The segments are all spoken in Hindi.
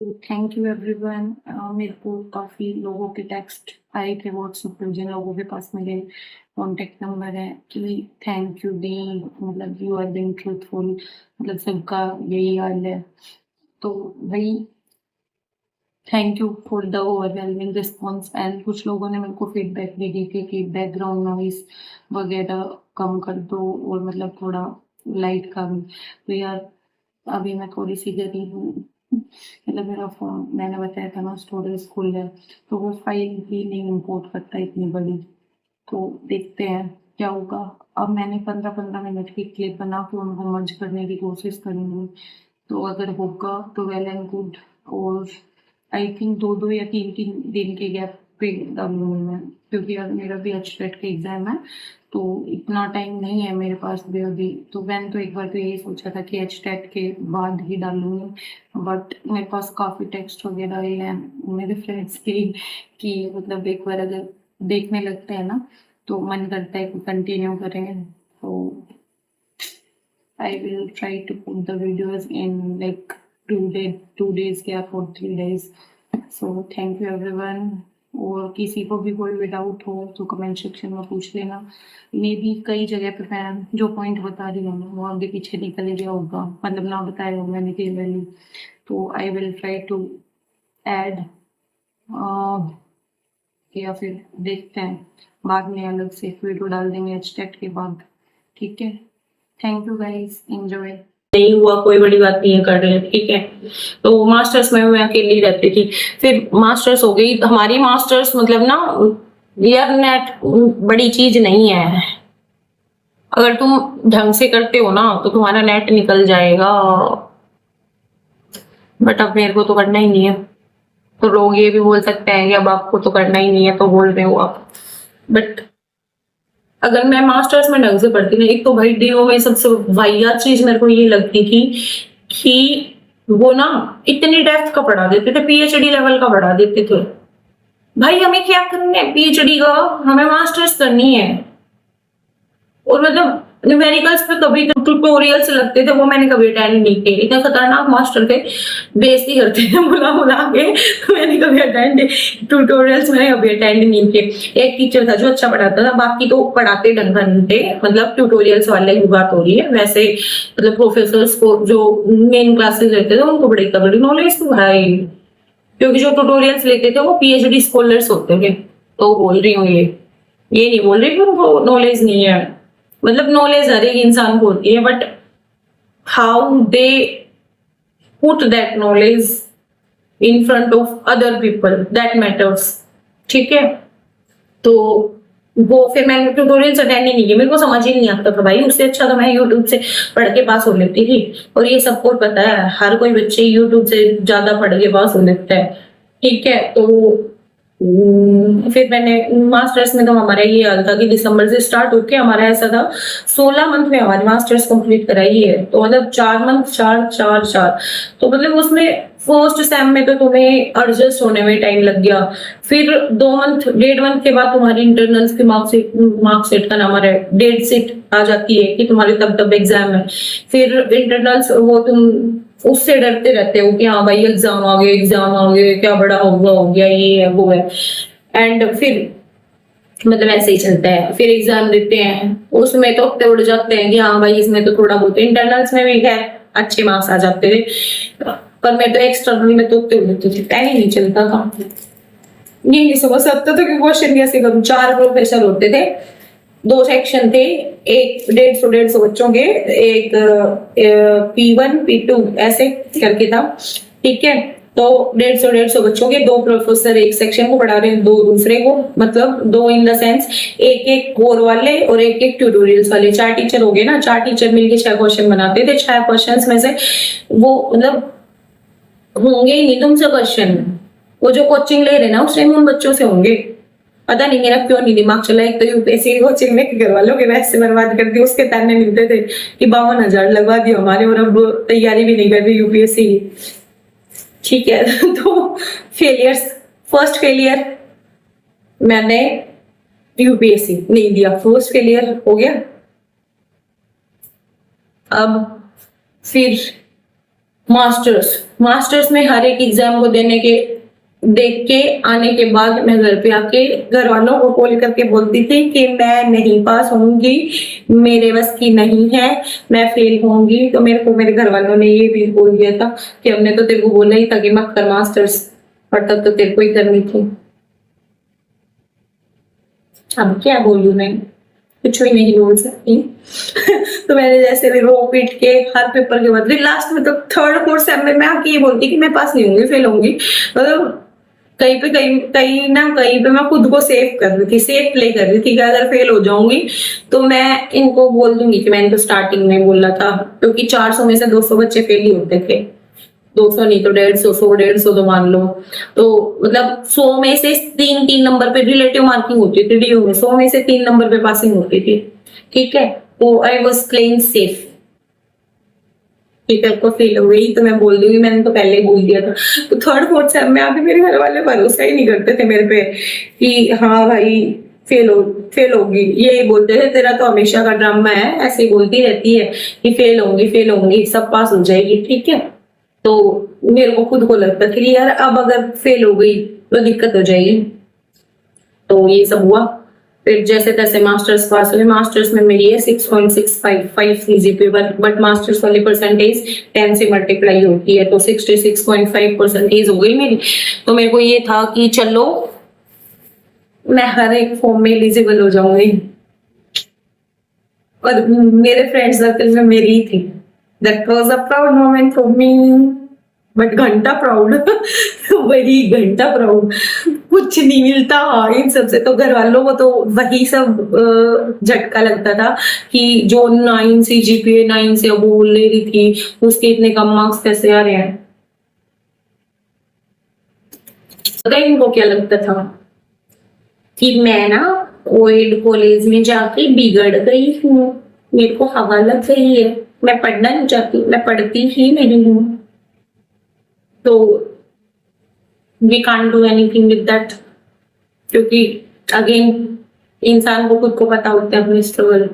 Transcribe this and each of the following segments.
Thank you everyone. मेरे को काफ़ी लोगों के टेक्स्ट आए थे व्हाट्सएप पे, जिन लोगों के पास मेरे कॉन्टेक्ट नंबर है कि थैंक यू दी, मतलब यू आर बीइंग ट्रूथफुल, मतलब सबका यही हाल है। तो भाई thank you for the overwhelming response. And कुछ लोगों ने मेरे को फीडबैक भी दी थी कि बैकग्राउंड नॉइस वगैरह कम कर दो और मतलब थोड़ा लाइट का भी। तो यार अभी मैं थोड़ी सी गरीब हूँ, मतलब मेरा फोन मैंने बताया था ना स्टोरेज फुल है, तो वो फाइल भी नहीं इम्पोर्ट करता इतनी बड़ी। तो देखते हैं क्या होगा। अब मैंने 15-15 मिनट की क्लिप बना के उनको मर्ज करने की कोशिश करूंगी, तो अगर होगा तो वेल एंड गुड। और आई थिंक 2-2 या 3-3 दिन के गैप पे डालूंगी मैं, क्योंकि यार मेरा भी एचटेट का एग्जाम है, तो इतना टाइम नहीं है मेरे पास भी अभी। तो मैंने तो एक बार तो यही सोचा था कि एचटेट के बाद ही डालूंगी, बट मेरे पास काफ़ी टेक्स्ट वगैरह आए हैं मेरे फ्रेंड्स के कि मतलब एक बार अगर देखने लगते हैं ना तो मन करता है कि कंटिन्यू करें। तो I will try to put the videos in like 2 days gap or 3 days. So thank you everyone. और किसी को भी कोई भी डाउट हो तो कमेंट सेक्शन में पूछ लेना। मे भी कई जगह पे मैं जो पॉइंट बता रही हूँ वो आगे पीछे निकल गया होगा, मतलब ना बताया होगा मैंने क्लियरली। तो I will try to add, या फिर देखते हैं बाद में अलग से वीडियो डाल देंगे एचटेट के बाद। ठीक है, थैंक यू गाइस, एंजॉय। नहीं हुआ कोई बड़ी बात नहीं है, कर रहे हैं ठीक है। तो मास्टर्स में मैं अकेली रहती थी, फिर मास्टर्स हो गई हमारी। मास्टर्स मतलब ना यार नेट बड़ी चीज नहीं है, अगर तुम ढंग से करते हो ना तो तुम्हारा नेट निकल जाएगा, बट अब मेरे को तो करना ही नहीं है। तो लोग ये भी बोल सकते हैं कि अब आपको तो करना ही नहीं है तो बोल रहे हो आप, बट अगर मैं मास्टर्स में ढंग से पढ़ती ना, एक तो भाई डीओ में सबसे वाहियात चीज मेरे को ये लगती थी कि वो ना इतनी डेप्थ का पढ़ा देते थे, पीएचडी लेवल का पढ़ा देते थे। भाई हमें क्या करना है पीएचडी का, हमें मास्टर्स करनी है। और मतलब न्यूमेरिकल्स पे कभी ट्यूटोरियल्स लगते थे, वो मैंने कभी अटेंड नहीं किए। इतने खतरनाक मास्टर थे, बेइज्जती करते थे बुला बुला के। मैंने कभी अटेंड ट्यूटोरियल्स मैंने कभी अटेंड नहीं किए। एक टीचर था जो अच्छा पढ़ाता था, बाकी तो पढ़ाते ढंग का नहीं थे, मतलब ट्यूटोरियल्स वाले की बात हो रही है। वैसे मतलब प्रोफेसर्स को जो मेन क्लासेस लेते थे उनको बड़ी तगड़ी नॉलेज थी भाई, क्योंकि जो ट्यूटोरियल्स लेते थे वो पीएचडी स्कॉलर्स होते थे। तो बोल रही हूँ ये नहीं बोल रही कि उनको नॉलेज नहीं है, मतलब नॉलेज हर एक इंसान को होती है, but how they put that knowledge in front of other people that matters. ठीक है, तो वो फिर मैंने ट्यूटोरियल्स अटेंड ही नहीं किए, मेरे को समझ ही नहीं आता था भाई। उससे अच्छा तो मैं यूट्यूब से पढ़ के पास हो लेती थी, और ये सबको पता है, हर कोई बच्चे यूट्यूब से ज्यादा पढ़ के पास हो लेता है। ठीक है, तो फिर मैंने मास्टर्स में तो हमारा ये हाल था कि दिसंबर से स्टार्ट होके हमारा ऐसा था 16 मंथ में हमारी मास्टर्स कंप्लीट कराई है। तो मतलब 4 मंथ, 4 4 4, तो मतलब उसमें फर्स्ट सेम में तो तुम्हें एडजस्ट होने में टाइम लग गया। फिर 2 मंथ, 1.5 मंथ के बाद तुम्हारी इंटरनल्स की मार्कशीट का नाम है, डेट शीट आ जाती है कि तुम्हारे तब तब एग्जाम है। फिर इंटरनल्स वो तुम उससे डरते रहते हो कि हाँ भाई एग्जाम आ गए, एग्जाम आ गए, क्या बड़ा होगा, हो गया, ये है वो है। एंड फिर मतलब ऐसे ही चलता है, फिर एग्जाम देते हैं, उसमें तो हफ्ते उड़ जाते हैं कि हाँ भाई इसमें तो थोड़ा बहुत। इंटरनल्स में भी खैर अच्छे मार्क्स आ जाते थे, पर मैं तो एक्सटर्नल में तो उड़ते थे, टाइम ही नहीं चलता था। ये नहीं समझ सकता था कि क्वेश्चन कैसे करूं। 4 प्रोफेसर होते थे, 2 सेक्शन थे, एक 150 बच्चों के, एक P1 P2 ऐसे करके था। ठीक है, तो 150 बच्चों के 2 प्रोफेसर एक सेक्शन को पढ़ा रहे हैं, 2 दूसरे को, मतलब 2 इन द सेंस एक एक कोर वाले और एक एक ट्यूटोरियल्स वाले। 4 टीचर हो गए ना, 4 टीचर मिलके 6 क्वेश्चन बनाते थे। 6 क्वेश्चन में से वो मतलब होंगे ही नहीं तुमसे क्वेश्चन, वो जो कोचिंग ले रहे ना उस टाइम उन बच्चों से होंगे। पता नहीं मेरा क्यों नहीं दिमाग चला। एक तो यूपीएससी कोचिंग में घर वालों के पैसे बर्बाद कर दिए, उसके ताने मिलते थे कि 52,000 लगवा दिए हमारे, और अब तैयारी भी नहीं कर रही यूपीएससी। ठीक है तो फेलियर्स, फर्स्ट फेलियर मैंने यूपीएससी नहीं दिया, फर्स्ट फेलियर हो गया। अब फिर मास्टर्स मास्टर्स में हर एक एग्जाम को देख के आने के बाद मैं घर पे आके घर वालों को कॉल करके बोलती थी कि मैं नहीं पास होंगी, मेरे बस की नहीं है, मैं फेल होंगी। तो मेरे को मेरे घर वालों ने ये भी बोल दिया था कि हमने तो तेरे को बोला ही था कि मत कर मास्टर्स, और तब तो तेरे को ही करनी थी। अब क्या बोलूं मैं, कुछ भी नहीं बोल सकती। तो मैंने जैसे भी रो पीट के हर पेपर के बाद लास्ट में तो थर्ड फोर्थ सेम में मैं आके ये बोलती कि मैं पास नहीं होंगी, फेल होंगी। मतलब कहीं पे कहीं ना कहीं पे मैं खुद को सेफ कर रही थी, सेफ प्ले कर रही थी कि अगर फेल हो जाऊंगी तो मैं इनको बोल दूंगी कि मैंने तो स्टार्टिंग में बोला था। क्योंकि 400 में से 200 बच्चे फेल ही होते थे, 200 नहीं तो 150, 100 तो मान लो। तो मतलब 100 में से तीन तीन नंबर पे रिलेटिव मार्किंग होती थी डीओ में, 100 में से 3 नंबर पे पासिंग होती थी। ठीक है, तो I was playing safe. Teacher को फेल हो गई तो मैं बोल दूंगी मैंने तो पहले ही बोल दिया था। तो थर्ड फोर्थ सेम में अभी मेरे घर वाले भरोसा ही नहीं करते थे मेरे पे कि हाँ भाई फेल होगी। ये बोलते थे तेरा तो हमेशा का ड्रामा है, ऐसे ही बोलती रहती है कि फेल होंगी सब पास हो जाएगी। ठीक है, तो मेरे को खुद को लगता था कि यार अब अगर फेल हो गई तो दिक्कत हो जाएगी। तो ये सब हुआ, फिर जैसे तैसे मास्टर्स पास हुए। मास्टर्स में मेरी है 6.655 सीजीपीए, बट मास्टर्स वाली परसेंटेज 10 से मल्टीप्लाई होती है, तो 66.5 परसेंटेज हो गई मेरी। तो मेरे को ये था कि चलो मैं हर एक फॉर्म में एलिजिबल हो जाऊंगी, और मेरे फ्रेंड सर्कल में मेरी ही थी। That was a proud moment for me, but घंटा प्राउड। वही घंटा प्राउड, कुछ नहीं मिलता इन सबसे। तो घर वालों को तो वही सब झटका लगता था कि जो 9 सीजीपीए 9 से अब ले रही थी उसके इतने कम मार्क्स कैसे आ रहे हैं। पता है इनको क्या लगता था कि मैं ना ओएड कॉलेज में जाके बिगड़ गई हूँ, मेरे को हवा लग गई है, मैं पढ़ना नहीं चाहती, मैं पढ़ती ही नहीं हूँ। तो we can't do anything with that, क्योंकि अगेन इंसान को खुद को पता होता है अपनी स्ट्रगल।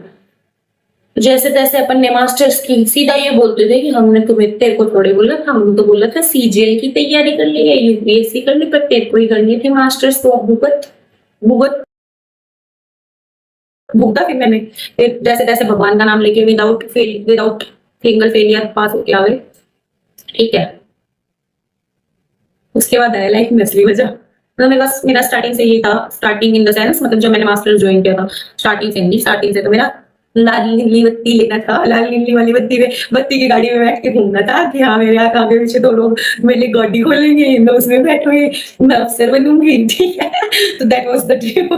जैसे तैसे अपन ने मास्टर्स की, सीधा ये बोलते थे कि हमने तुम्हें तेरे को थोड़े बोला था, हमने तो बोला था सीजीएल की तैयारी कर ली या यूपीएससी कर ली, पर तेरे को ही करनी थी मास्टर्स, तो भुगत भुगत भुगता। फिर मैंने फिर जैसे तैसे भगवान का नाम लेके विदाउट सिंगल फेलियर पास होके आ गए। ठीक है, उसके बाद है लाइफ में असली वजह। मतलब मेरे पास मेरा स्टार्टिंग से ये था, स्टार्टिंग इन द सेंस मतलब जब मैंने मास्टर्स ज्वाइन किया था स्टार्टिंग से तो मेरा लाल नीली बत्ती लेना था, लाल नीली वाली बत्ती की गाड़ी में बैठ के घूमना था कि हाँ मेरे आगे पीछे 2 लोग मेरे लिए गाड़ी खोलेंगे, मैं उसमें बैठूंगी, मैं अफसर बनूंगी। ठीक है, तो दैट वाज द ड्रीम।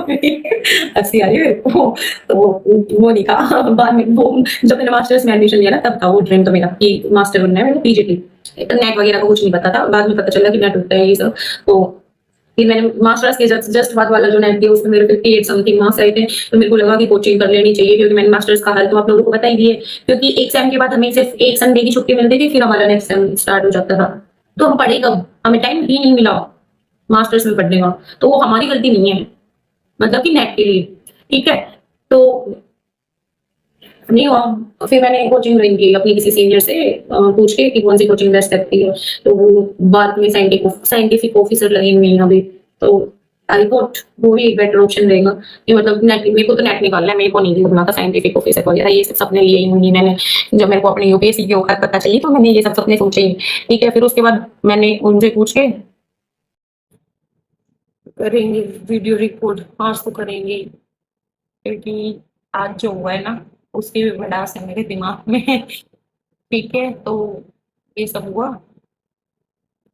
हंसी आई मेरे को। तो वो नहीं था बाद में, वो जब मैंने मास्टर्स में एडमिशन लिया ना तब था वो ड्रीम तो मेरा कि मास्टर बनना है, मेरे को पीजीटी। नेट वगैरह का कुछ नहीं पता था, बाद में पता चला कि नेट होता है ये सब। तो फिर मैंने मास्टर्स के जस्ट बाद वाला जो नेट दिया उसमें मेरे 58 समथिंग मार्क्स आए थे। तो मेरे को लगा कि कोचिंग कर लेनी चाहिए, क्योंकि मैंने मास्टर्स का हाल तो आप लोगों को पता ही है, क्योंकि एक सेम के बाद हमें सिर्फ एक संडे की छुट्टी मिलती थी, फिर हमारा नेक्स्ट सेम स्टार्ट हो जाता था। तो हम पढ़े कब, हमें टाइम ही नहीं मिला मास्टर्स में पढ़ने का। तो वो हमारी गलती नहीं है, मतलब कि नेट के लिए। ठीक है, तो नहीं हुआ। फिर मैंने कोचिंग ज्वाइन की अपनी किसी सीनियर से पूछ के कि कौन सी कोचिंग बेस्ट लगती है। तो वो बाद में साइंटिफिक ऑफिसर लगी हुई है अभी। तो आई थॉट वो भी एक बेटर ऑप्शन रहेगा कि मतलब नेट, मेरे को तो नेट निकालना है, मेरे को नहीं करना था साइंटिफिक ऑफिसर वगैरह, ये सब सपने लिए ही होंगी मैंने। जब मेरे को अपने यूपीएससी की औकात पता चली तो मैंने ये सब सपने सोचे ही। ठीक है, फिर उसके बाद मैंने उनसे पूछ के करेंगे वीडियो रिकॉर्ड, आज तो करेंगे, क्योंकि आज जो हुआ है ना उसकी भी भड़ास है मेरे दिमाग में। ठीक है, तो ये सब हुआ।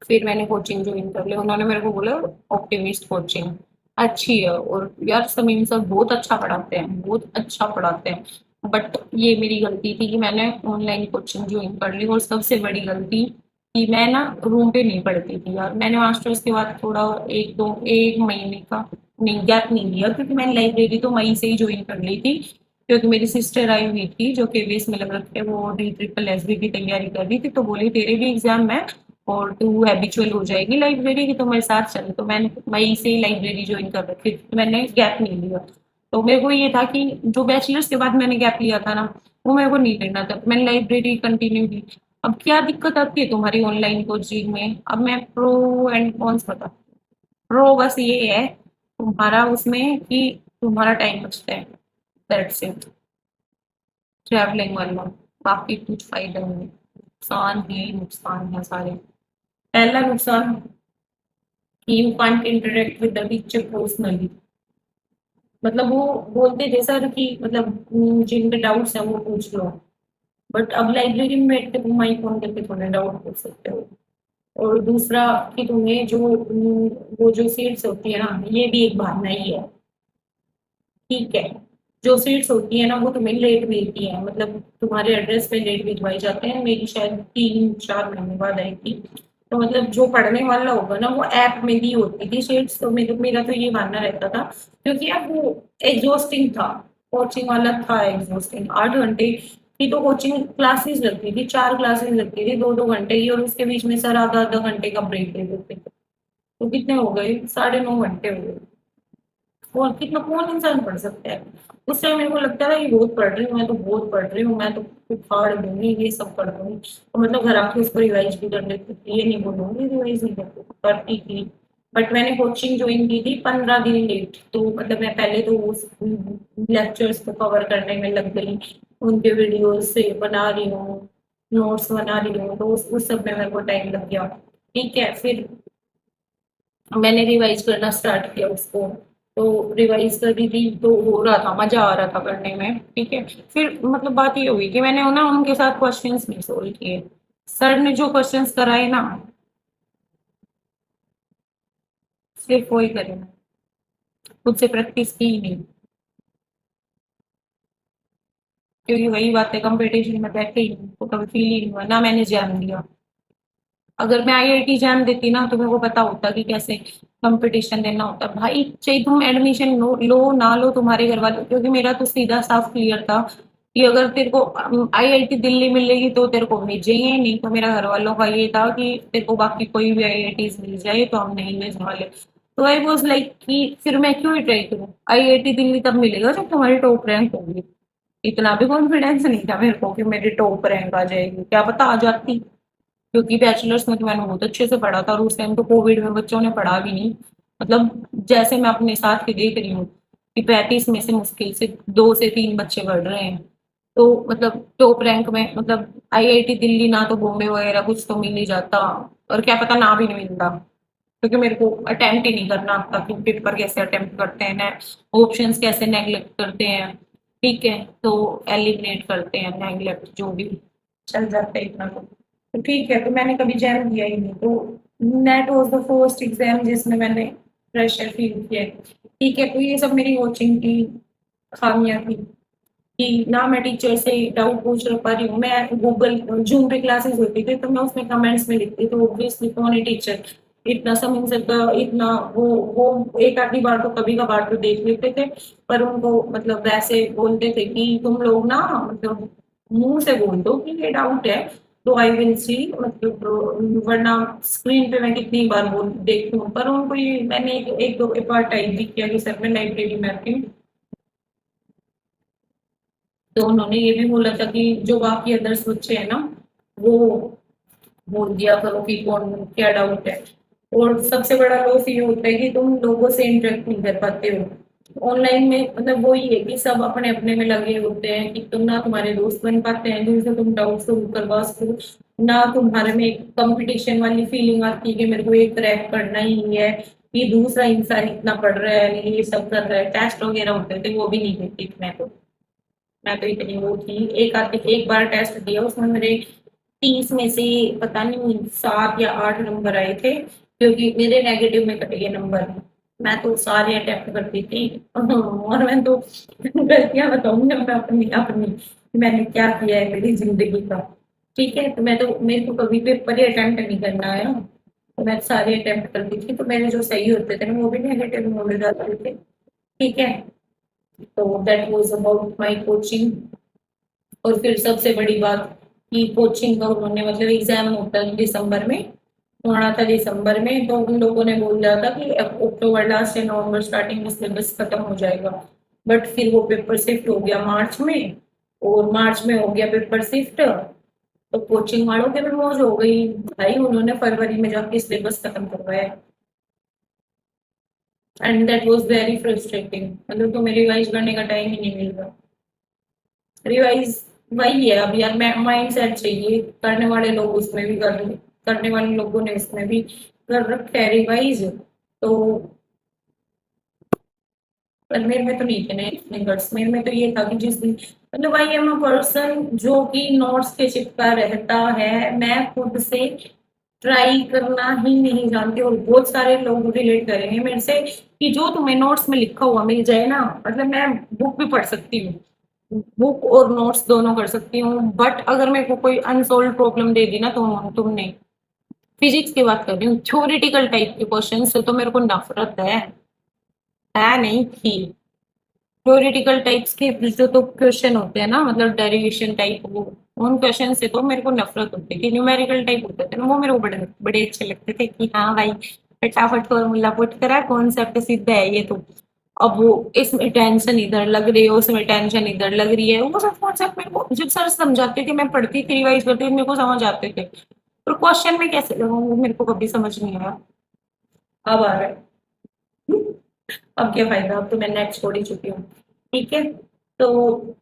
फिर मैंने कोचिंग ज्वाइन कर लिया, उन्होंने मेरे को बोला ऑप्टिमिस्ट कोचिंग अच्छी है, और यार समीम सर बहुत अच्छा पढ़ाते हैं, बहुत अच्छा पढ़ाते हैं। बट ये मेरी गलती थी कि मैंने ऑनलाइन कोचिंग ज्वाइन कर ली, और सबसे बड़ी गलती कि मैं ना रूम पे नहीं पढ़ती थी यार। मैंने मास्टर्स के बाद थोड़ा एक महीने का नहीं गैप नहीं लिया, क्योंकि मैंने लाइब्रेरी तो मई से ही ज्वाइन कर ली थी, क्योंकि मेरी सिस्टर आई हुई थी जो केवीएस में लग रखे, वो DSSS की तैयारी कर रही थी। तो बोली तेरे भी एग्जाम है और तू हैबिचुअल हो जाएगी लाइब्रेरी की, तो मेरे साथ चल। तो मैंने मई से ही लाइब्रेरी ज्वाइन कर रखी, तो मैंने गैप नहीं लिया। तो मेरे को ये था कि जो बैचलर्स के बाद मैंने गैप लिया था ना वो मेरे को नहीं करना था, मैंने लाइब्रेरी कंटिन्यू की। अब क्या दिक्कत आती है तुम्हारी ऑनलाइन कोचिंग में? अब मैं प्रो एंड कॉन्स बता। प्रो बस ये है तुम्हारा उसमें कि तुम्हारा टाइम बचता है, दैट्स इट, ट्रैवलिंग वाला। बाकी कुछ फायदा नहीं, नुकसान ही नुकसान है सारे। पहला नुकसान कि you can't interact with the teacher personally. मतलब वो बोलते जैसा कि मतलब जिन पे डाउट्स है वो पूछ लो, बट अब लाइब्रेरी में बैठ के तुम माइक ऑन करके थोड़ा डाउट पूछ सकते हो। और दूसरा कि तुम्हें जो वो जो सीट्स होती है ना, ये भी एक बहाना ही है, ठीक है। जो सीट्स होती है ना वो तुम्हें लेट मिलती है, मतलब तुम्हारे एड्रेस पे लेट भिजवाई जाते हैं। मेरी शायद 3-4 महीने बाद आई थी। तो मतलब जो पढ़ने वाला होगा ना वो ऐप में भी होती थी सीट्स। तो मेरा तो ये मानना रहता था, क्योंकि अब वो एग्जॉस्टिंग था, कोचिंग वाला था एग्जॉस्टिंग। 8 घंटे की तो कोचिंग क्लासेस लगती थी, 4 क्लासेस लगती थी 2-2 घंटे की, और उसके बीच में सर आधा आधा घंटे का ब्रेक दे देते थे। तो कितने हो गए, 9.5 घंटे हो गए। और कितना कौन इंसान पढ़ सकता है? उस टाइम मेरे को लगता था कि बहुत पढ़ रही हूँ, मैं तो बहुत पढ़ रही हूँ, मैं तो फाड़ दूंगी, ये सब कर दूंगी। तो मतलब घर आके उसको रिवाइज भी कर लेती थी, ये नहीं बोलूंगी रिवाइज नहीं करती थी। बट मैंने कोचिंग ज्वाइन की थी 15 दिन लेट। तो मतलब मैं पहले तो उस लेक्चर्स को कवर करने में लग गई, उनके वीडियोस से बना रही हूँ, नोट्स बना रही हूँ, तो उस सब में मेरे को टाइम लग गया। ठीक है, फिर मैंने रिवाइज करना स्टार्ट किया उसको। तो रिवाइज कर रही थी तो हो रहा था, मजा आ रहा था करने में, ठीक है। फिर मतलब बात ये हुई कि मैंने ना उनके साथ क्वेश्चंस नहीं सोल्व किए। सर ने जो क्वेश्चंस कराए ना, सिर्फ वही करे, खुद से प्रैक्टिस की ही नहीं। क्योंकि वही बात है, कंपटीशन में बैठे ही नहीं, तो कभी फील ही नहीं हुआ ना, मैंने एग्जाम दिया। अगर मैं आईआईटी एग्जाम देती ना तो मेरे को पता होता कि कैसे कंपटीशन देना होता है। भाई चाहे तुम एडमिशन लो ना लो, तुम्हारे घर वाले, क्योंकि मेरा तो सीधा साफ क्लियर था कि अगर तेरे को आईआईटी दिल्ली मिलेगी तो तेरे को भेजेंगे, नहीं तो मेरा घर वालों का ये था कि तेरे को बाकी कोई भी आईआईटी मिल जाए तो हम नहीं भेजने वाले। तो आई वॉज लाइक कि फिर मैं क्यों ही ट्राई करूँ, आईआईटी दिल्ली तब मिलेगा जब तुम्हारी टॉप रैंक होगी। इतना भी कॉन्फिडेंस नहीं था मेरे को कि मेरी टॉप रैंक आ जाएगी, क्या पता आ जाती। क्योंकि बैचलर्स में तो मैंने बहुत अच्छे से पढ़ा था, और उस टाइम तो कोविड में बच्चों ने पढ़ा भी नहीं। मतलब जैसे मैं अपने साथ के देख रही हूँ कि 35 में से मुश्किल से 2 से 3 बच्चे पढ़ रहे हैं। तो मतलब टॉप रैंक में, मतलब आईआईटी दिल्ली ना तो बॉम्बे वगैरह कुछ तो मिल ही जाता, और क्या पता ना भी नहीं मिलता। क्योंकि मेरे को अटेम्प्ट ही नहीं करना आता कि पेपर कैसे अटेम्प्ट करते हैं, ऑप्शंस कैसे नेग्लेक्ट करते हैं, ठीक है, तो एलिमिनेट करते हैं नेग्लेक्ट जो भी चल जाता है इतना। तो ठीक है, तो मैंने कभी जैम दिया ही नहीं। तो net was the first exam जिसमें मैंने प्रेशर फील किया। ठीक है, तो ये सब मेरी कोचिंग की खामियां थी कि ना मैं टीचर से डाउट पूछ पा रही हूँ। मैं गूगल जूम पे क्लासेस होती थी तो मैं उसमें कमेंट्स में लिखती, तो ऑब्वियसली कौन है टीचर इतना समझ सकता, इतना वो एक आधी बार तो कभी कभार तो देख लेते थे। पर उनको मतलब वैसे बोलते थे कि तुम लोग ना मतलब मुंह से बोल दो कि ये डाउट है, तो आई विल सी, मतलब वरना स्क्रीन पे मैं कितनी बार बोल देखती हूँ। पर उनको ये मैंने एक दो बार टाइप भी किया कि सर मैं लाइब्रेरी में आती हूँ। तो उन्होंने ये भी बोला था कि जो बाकी अदर्स बच्चे हैं ना, वो बोल दिया करो कि कौन क्या डाउट है। और सबसे बड़ा लॉस ये होता है कि तुम लोगों से इंटरेक्ट नहीं कर पाते हो ऑनलाइन में। मतलब वो ही है कि सब अपने अपने में लगे होते हैं कि तुम ना तुम्हारे दोस्त बन पाते हैं जिनसे तुम डाउट सोल्व करवा सको, ना तुम्हारे में एक कंपटीशन वाली फीलिंग आती है कि मेरे को ये क्रैक करना ही है, कि दूसरा इंसान इतना पढ़ रहा है ये सब कर रहा है। टेस्ट वगैरह होते थे वो भी नहीं देती मैं तो इतनी वो थी। एक बार टेस्ट दिया, उसमें मेरे 30 में से पता नहीं 7 या 8 नंबर आए थे, क्योंकि मेरे नेगेटिव में कटे गए नंबर। मैं तो सारे अटेम्प्ट करती थी और मैं तो गलतियां बताऊंगी मैं अपनी अपनी कि मैंने क्या किया है मेरी जिंदगी का। ठीक है, तो मैं तो मेरे को कभी पेपर ही अटेम्प्ट नहीं करना है, तो मैं सारे अटेम्प्ट करती थी। तो मेरे जो सही होते थे ना वो भी नेगेटिव में हो जाते थे, ठीक है। तो that was about my coaching. और फिर सबसे बड़ी बात कि कोचिंग का उन्होंने मतलब एग्जाम होता है दिसंबर में, होना था दिसंबर में, तो उन लोगों ने बोल दिया था कि अक्टूबर लास्ट या नवंबर स्टार्टिंग में सिलेबस खत्म हो जाएगा। बट फिर वो पेपर शिफ्ट हो गया मार्च में, और मार्च में हो गया पेपर शिफ्ट। तो कोचिंग वालों के भी मौज हो गई भाई, उन्होंने फरवरी में जाके सिलेबस खत्म करवाया। And that was very frustrating, मतलब तो मेरी रिवाइज करने का टाइम ही नहीं मिल रहा। रिवाइज वही है, अब यार माइंड सेट चाहिए, करने वाले लोग उसमें भी कर, करने वाले लोगों ने इसमें भी कर रखा है रिवाइज। तो पर मेरे में तो नहीं थे ना इतने गट्स, मेरे में तो ये था कि जिस दिन, मतलब आई एम अ पर्सन जो कि नोट्स के चिपका रहता है, मैं खुद से ट्राई करना ही नहीं जानती। और बहुत सारे लोग रिलेट करेंगे मेरे से कि जो तुम्हें नोट्स में लिखा हुआ मिल जाए ना, मतलब मैं बुक भी पढ़ सकती हूँ, बुक और नोट्स दोनों कर सकती हूँ, बट अगर मेरे को कोई अनसोल्व प्रॉब्लम दे दी ना, तो तुमने फिजिक्स की बात कर रही हूँ, थ्योरेटिकल टाइप के क्वेश्चन से तो मेरे को नफरत है नहीं थी। थ्योरेटिकल टाइप्स के जो तो क्वेश्चन होते हैं ना, मतलब डेरिवेशन टाइप, वो उन क्वेश्चन से तो मेरे को नफरत होती थी। न्यूमेरिकल टाइप होते थे ना, वो मेरे को बड़े बड़े अच्छे लगते थे कि हाँ भाई फटाफट फॉर्मूला पुट करा, कॉन्सेप्ट सीधा है ये तो। अब वो इसमें टेंशन इधर लग रही है, उसमें टेंशन इधर लग रही है, वो सब कॉन्सेप्ट मेरे को जब सर समझाते थे, मैं पढ़ती थी रिवाइज करती थी, मेरे को समझ आते थे। और क्वेश्चन में कैसे लगाऊं वो मेरे को कभी समझ नहीं आया। अब आ रहा है। अब क्या फायदा, अब तो मैं नेट छोड़ ही चुकी हूँ। ठीक है, तो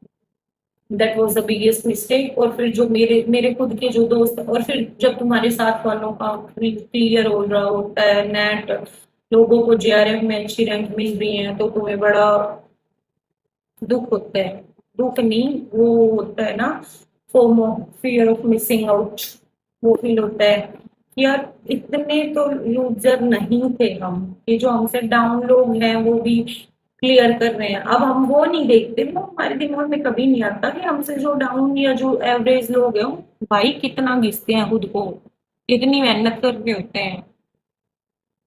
that was the biggest mistake. और फिर जो मेरे मेरे खुद के जो दोस्त, और फिर जब तुम्हारे साथ वालों का क्लियर हो रहा होता है नेट, लोगों को जेआरएफ में अच्छी रैंक मिल रही है, तो तुम्हें बड़ा दुख होता है। दुख नहीं, वो होता है ना, FOMO, fear of missing out, वो फील होता है कि यार इतने तो लूजर नहीं थे हम, ये जो हमसे डाउन लोग हैं वो भी क्लियर कर रहे हैं। अब हम वो नहीं देखते, वो हमारे दिमाग में कभी नहीं आता कि हमसे जो डाउन या जो एवरेज लोग हैं, वो भाई कितना घिसते हैं खुद को, कितनी मेहनत करके होते हैं।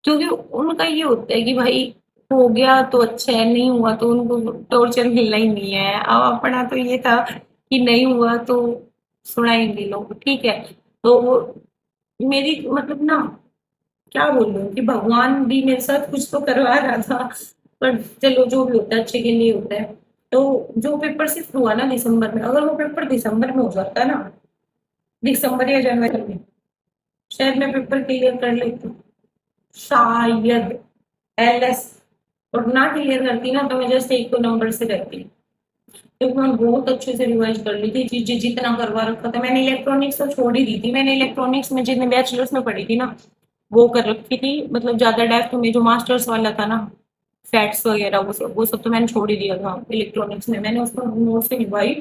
क्योंकि उनका ये होता है कि भाई हो गया तो अच्छा है, नहीं हुआ तो उनको टॉर्चर मिलना ही नहीं है। अब अपना तो ये था कि नहीं हुआ तो सुनाएंगे लोग, ठीक है। तो मेरी मतलब ना, क्या बोलूं कि भगवान भी मेरे साथ कुछ तो करवा रहा था, पर चलो जो भी होता है अच्छे के लिए होता है। तो जो पेपर सिर्फ हुआ ना दिसंबर में, अगर वो पेपर दिसंबर में हो जाता है ना, दिसंबर या जनवरी में, शायद मैं पेपर क्लियर कर लेती, शायद। एलएस, और ना क्लियर करती ना तो मैं जस्ट एक दो नंबर से रहती, क्योंकि मैं बहुत अच्छे से रिवाइज कर ली थी चीजें, जितना करवा रखा था मैंने। इलेक्ट्रॉनिक्स तो छोड़ ही दी थी मैंने, इलेक्ट्रॉनिक्स में जितने बैचलर्स में पढ़ी थी ना, वो कर रखी थी। मतलब ज्यादा डेप्थ में जो मास्टर्स वाला था ना, फैक्ट्स वगैरह, वो सब तो मैंने छोड़ ही दिया था। इलेक्ट्रॉनिक्स में मैंने उसको नोट से भाई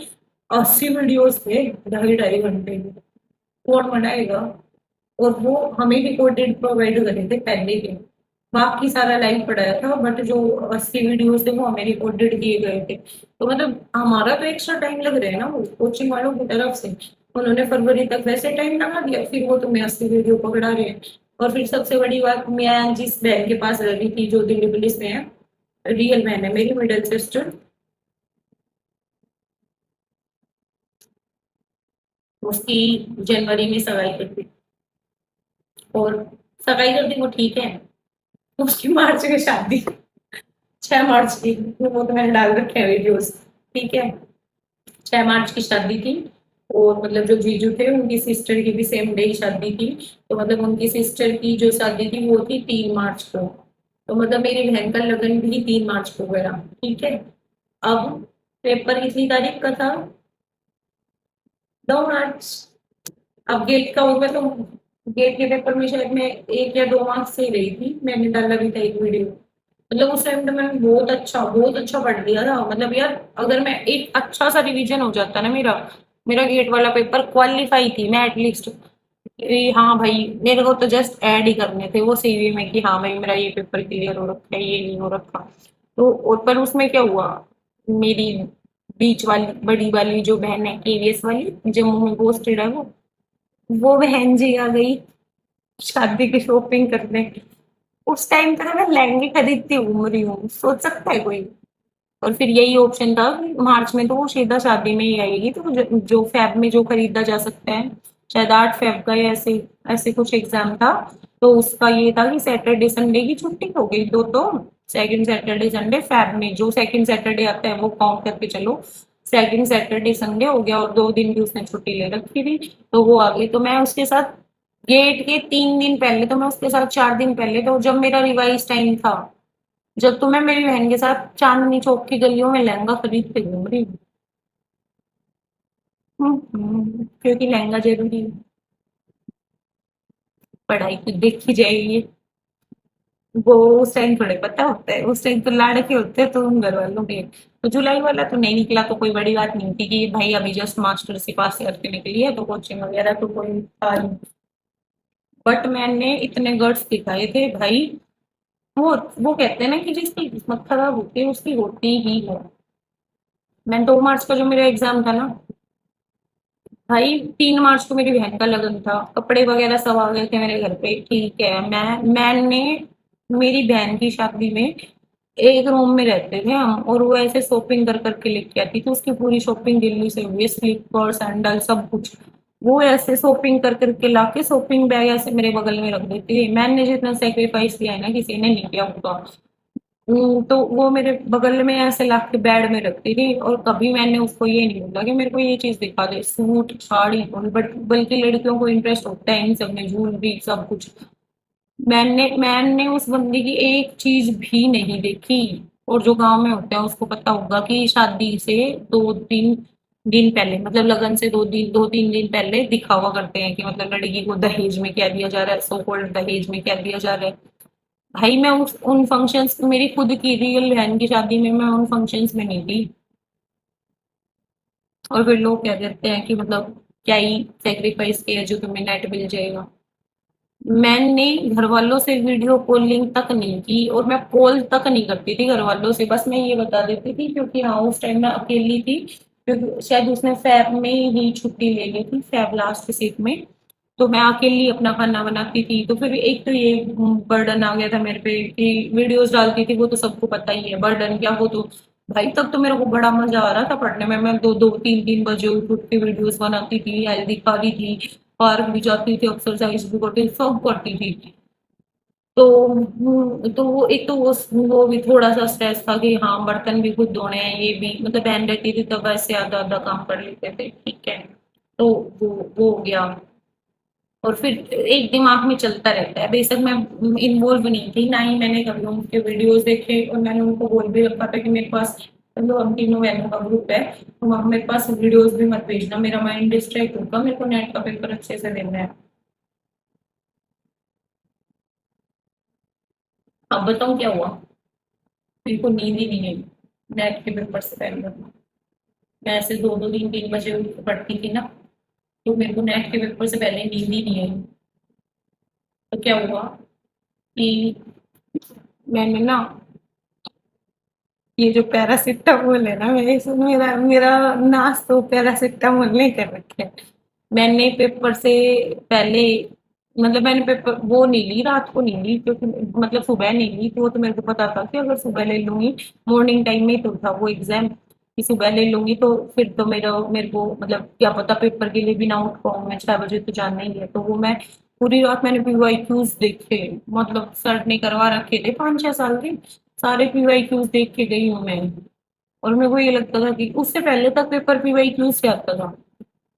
80 वीडियोस थे, 2.5 2.5 घंटे में, कौन बनाएगा। और वो हमें रिकॉर्डेड प्रोवाइड करे थे पहले के, बाकी सारा लाइव पढ़ाया था, बट जो 80 वीडियोस थे वो हमें रिकॉर्डेड किए गए थे। तो मतलब हमारा तो एक्स्ट्रा टाइम लग रहा है ना, वो कोचिंग वालों की तरफ से उन्होंने फरवरी तक वैसे टाइम लगा दिया, फिर वो तुम्हें 80 वीडियो पकड़ा रहे हैं। और फिर सबसे बड़ी बात, मैं जिस बहन के पास रह रही थी जो दिल्ली पुलिस में है, रियल बहन है मेरी, मिडिल सिस्टर, उसकी जनवरी में सगाई कर दी। और सगाई कर दी वो ठीक है, उसकी मार्च में शादी, 6 मार्च की, वो तो मैंने डाल रखे हैं वीडियोस, ठीक है। 6 मार्च की शादी थी। और मतलब जो जीजू थे उनकी सिस्टर की भी सेम डे ही शादी थी। तो मतलब उनकी सिस्टर की जो शादी थी वो थी 3 मार्च को। तो मतलब मेरी बहन का लगन भी 3 मार्च को गया, ठीक है। अब पेपर कितनी तारीख का था, 2 मार्च। अब गेट का होगा तो गेट के पेपर में शायद मैं 1 या 2 मार्क्स से ही रही थी, मैंने डाला भी था एक वीडियो। मतलब उस टाइम तो मैंने बहुत अच्छा पढ़ लिया था। मतलब यार अगर मैं एक अच्छा सा रिवीजन हो जाता ना मेरा, मेरा गेट वाला पेपर क्वालिफाई थी मैं एटलीस्ट। हाँ भाई, मेरे को तो जस्ट ऐड ही करने थे वो सीवी में कि हाँ भाई मेरा ये पेपर क्लियर हो रखा है, ये नहीं हो रखा। तो और पर उसमें क्या हुआ, मेरी बीच वाली बड़ी वाली जो बहन है, केवीएस वाली, जम्मू में पोस्टेड है वो बहन जी आ गई शादी की शॉपिंग करने। उस टाइम पे तो मैं लहंगे खरीदती घूम रही हूँ, सोच सकता है कोई। और फिर यही ऑप्शन था कि मार्च में तो वो सीधा शादी में ही आएगी, तो जो फेब में जो खरीदा जा सकता है, शायद 8 फेब का या ऐसे ऐसे कुछ एग्जाम था। तो उसका ये था कि सैटरडे संडे की छुट्टी हो गई, तो सेकंड सैटरडे संडे फेब में जो सेकंड सैटरडे आता है वो काउंट करके चलो। सेकंड सैटरडे संडे हो गया और 2 दिन की उसने छुट्टी ले रखी थी, तो वो आ गई। तो मैं उसके साथ गेट के 3 दिन पहले, तो मैं उसके साथ 4 दिन पहले, तो जब मेरा रिवाइज टाइम था, जब तो मैं मेरी बहन के साथ चांदनी चौक की गलियों में लहंगा खरीद के घूम रही हूँ। क्योंकि लहंगा जरूरी है, पढ़ाई तो देखी जाएगी। वो उस टाइम थोड़े पता होता है, उस टाइम तो लाड़के होते हैं, तो उन घर वालों के। तो जुलाई वाला तो नहीं निकला, तो कोई बड़ी बात नहीं थी कि भाई अभी जस्ट मास्टर से पास करके निकली है, तो कोचिंग वगैरह तो कोई था नहीं। बट मैंने इतने गट्स दिखाए थे भाई। वो कहते हैं ना कि जिसकी किस्मत खराब होती है उसकी होती ही है। मैं 2 मार्च का जो मेरा एग्जाम था ना भाई, 3 मार्च को मेरी बहन का लगन था, कपड़े वगैरह सब आ गए थे मेरे घर पे, ठीक है। मैंने मेरी बहन की शादी में एक रूम में रहते थे हम, और वो ऐसे शॉपिंग कर करके लेके आती थी, उसकी पूरी शॉपिंग दिल्ली से हुई, स्लीपर सैंडल सब कुछ। वो ऐसे शॉपिंग कर करके लाके शॉपिंग बैग ऐसे मेरे बगल में रख देती थी। मैंने जितना सेक्रीफाइस किया है ना, किसी ने नहीं किया होगा। तो वो मेरे बगल में ऐसे ला के बेड में रखती थी, और कभी मैंने उसको ये नहीं बोला कि मेरे को ये चीज दिखा दे, सूट साड़ी। बट बल्कि लड़कियों को इंटरेस्ट होता है इन सब में, ज्वेलरी सब कुछ। मैंने उस बंदी की एक चीज भी नहीं देखी। और जो गांव में होते हैं उसको पता होगा कि शादी से 2-3 दिन पहले, मतलब लगन से 2-3 दिन पहले दिखावा करते हैं कि मतलब लड़की को दहेज में क्या दिया जा रहा है, सो कॉल्ड दहेज में क्या दिया जा रहा है। भाई मैं उस उन फंक्शंस, मेरी खुद की रियल बहन की शादी में मैं उन फंक्शंस में नहीं थी। और फिर लोग कह देते हैं कि मतलब क्या ही सेक्रीफाइस किया जो तुम्हें नेट मिल जाएगा। मैंने घर वालों से वीडियो कॉलिंग तक नहीं की, और मैं कॉल तक नहीं करती थी घर वालों से। बस मैं ये बता देती थी, क्योंकि हाँ उस टाइम मैं अकेली थी, क्योंकि शायद उसने फैब में ही छुट्टी ले ली थी, फैब लास्ट सीट में। तो मैं अकेली अपना खाना बनाती थी, तो फिर एक तो ये बर्डन आ गया था मेरे पे कि वीडियोस डालती थी, वो तो सबको पता ही है बर्डन क्या। वो तो भाई तब तो मेरे को बड़ा मजा आ रहा था पढ़ने में, मैं 2-2 3-3 बजे उठ के वीडियोस बनाती थी, हेल्दी खा रही थी, पार्क भी जाती थी, एक्सरसाइज भी करती थी, सब करती थी। तो तो वो एक तो वो भी थोड़ा सा स्ट्रेस था कि हाँ बर्तन भी खुद धोने हैं, ये भी मतलब बहन रहती थी तो वैसे आधा आधा काम कर लेते थे, ठीक है। तो वो हो गया। और फिर एक दिमाग में चलता रहता है, बेशक मैं इन्वॉल्व नहीं थी, ना ही मैंने कभी उनके वीडियोस देखे, और मैंने उनको बोल भी रखा था कि मेरे पास, मतलब हम तीनों बहनों का ग्रुप है, तो मेरे पास वीडियोस भी मत भेजना, मेरा माइंड डिस्ट्रैक्ट होगा, मेरे को नेट का पेपर अच्छे से देना है। अब बताऊं क्या हुआ। मेरे को नींद ही नहीं आई नेट के पेपर से पहले। मैं ऐसे 2-2 3-3 बजे उठ के पढ़ती थी ना, तो मेरे को नेट के पेपर से पहले नींद ही नहीं आई। तो क्या हुआ कि मैंने ना ये जो पैरासिटामोल है ना, मेरा मेरा नाश तो पैरासिटामोल ने कर रखे है। मैंने पेपर से पहले, मतलब मैंने पेपर वो नहीं ली, रात को नहीं ली, क्योंकि मतलब सुबह नहीं ली, तो वो तो मेरे को पता था कि अगर सुबह ले लूंगी, मॉर्निंग टाइम में तो था वो एग्जाम, कि सुबह ले लूंगी तो फिर तो मेरे को मतलब क्या पता पेपर के लिए भी ना उठ पाऊँ, मैं 6 बजे तो जानना ही है। तो वो मैं पूरी रात मैंने पीवाईक्यूज देखे, मतलब सर ने करवा रखे थे 5-6 साल के, सारे पीवाईक्यूज देख के गई हूँ मैं। और मेरे को ये लगता था कि उससे पहले तक पेपर पीवाईक्यूज से आता था,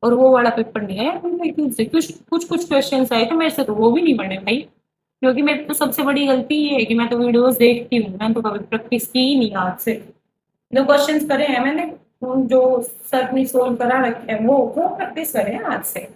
और वो वाला पेपर नहीं आया पीवाईक्यूज से। कुछ कुछ कुछ क्वेश्चन आए थे मेरे से, तो वो भी नहीं बने भाई। क्योंकि मेरी तो सबसे बड़ी गलती ये है कि मैं तो वीडियोस देखती हूँ, मैं तो कभी प्रैक्टिस की ही नहीं आज से। जो क्वेश्चंस करे हैं मैंने, जो सर ने सोल्व करा रखे हैं वो प्रैक्टिस करे हैं आज से।